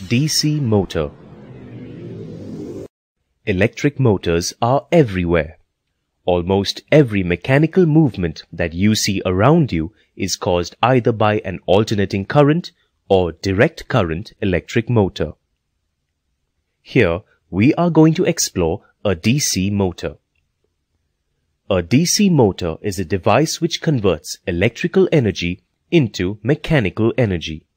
DC motor. Electric motors are everywhere. Almost every mechanical movement that you see around you is caused either by an alternating current or direct current electric motor. Here, we are going to explore a DC motor. A DC motor is a device which converts electrical energy into mechanical energy.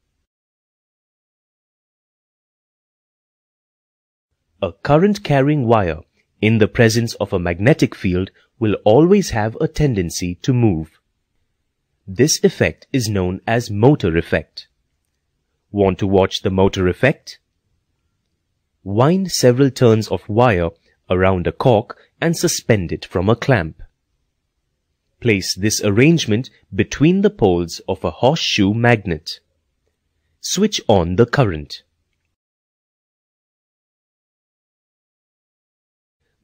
A current-carrying wire in the presence of a magnetic field will always have a tendency to move. This effect is known as motor effect. Want to watch the motor effect? Wind several turns of wire around a cork and suspend it from a clamp. Place this arrangement between the poles of a horseshoe magnet. Switch on the current.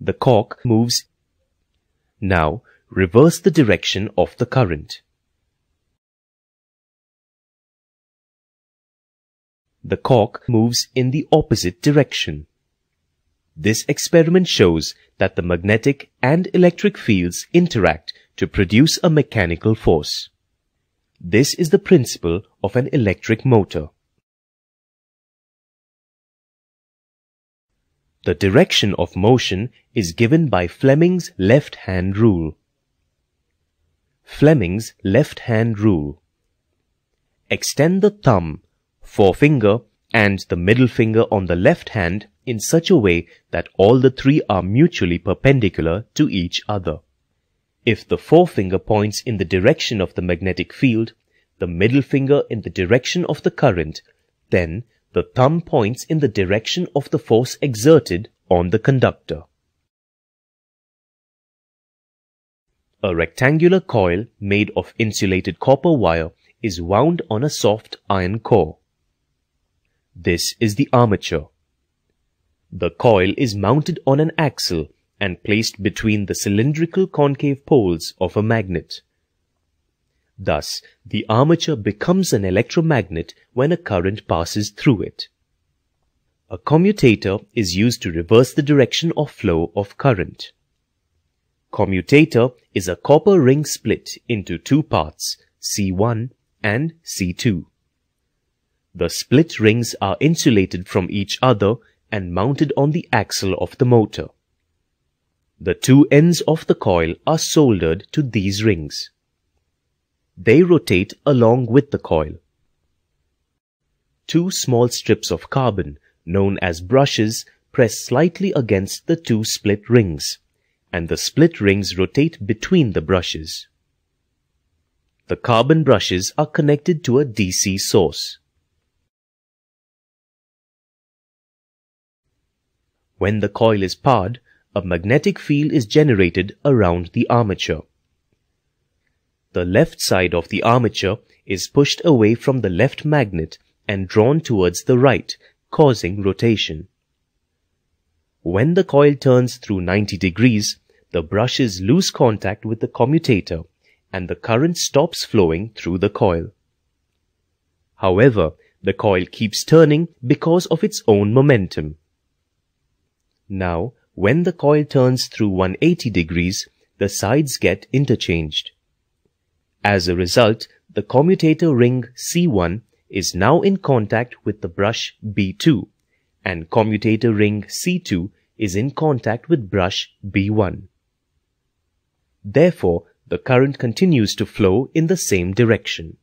The cork moves. Now, reverse the direction of the current. The cork moves in the opposite direction. This experiment shows that the magnetic and electric fields interact to produce a mechanical force. This is the principle of an electric motor. The direction of motion is given by Fleming's left-hand rule. Fleming's left-hand rule. Extend the thumb, forefinger, and the middle finger on the left hand in such a way that all the three are mutually perpendicular to each other. If the forefinger points in the direction of the magnetic field, the middle finger in the direction of the current, then the thumb points in the direction of the force exerted on the conductor. A rectangular coil made of insulated copper wire is wound on a soft iron core. This is the armature. The coil is mounted on an axle and placed between the cylindrical concave poles of a magnet. Thus, the armature becomes an electromagnet when a current passes through it. A commutator is used to reverse the direction of flow of current. Commutator is a copper ring split into two parts, C1 and C2. The split rings are insulated from each other and mounted on the axle of the motor. The two ends of the coil are soldered to these rings. They rotate along with the coil. Two small strips of carbon, known as brushes, press slightly against the two split rings, and the split rings rotate between the brushes. The carbon brushes are connected to a DC source. When the coil is powered, a magnetic field is generated around the armature. The left side of the armature is pushed away from the left magnet and drawn towards the right, causing rotation. When the coil turns through 90 degrees, the brushes lose contact with the commutator and the current stops flowing through the coil. However, the coil keeps turning because of its own momentum. Now, when the coil turns through 180 degrees, the sides get interchanged. As a result, the commutator ring C1 is now in contact with the brush B2, and commutator ring C2 is in contact with brush B1. Therefore, the current continues to flow in the same direction.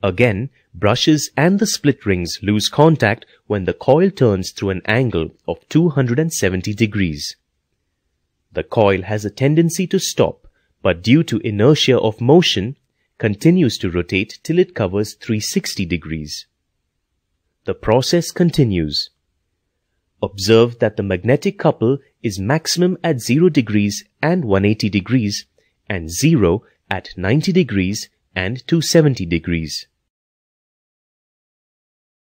Again, brushes and the split rings lose contact when the coil turns through an angle of 270 degrees. The coil has a tendency to stop, but due to inertia of motion, continues to rotate till it covers 360 degrees. The process continues. Observe that the magnetic couple is maximum at 0 degrees and 180 degrees and 0 at 90 degrees and 270 degrees.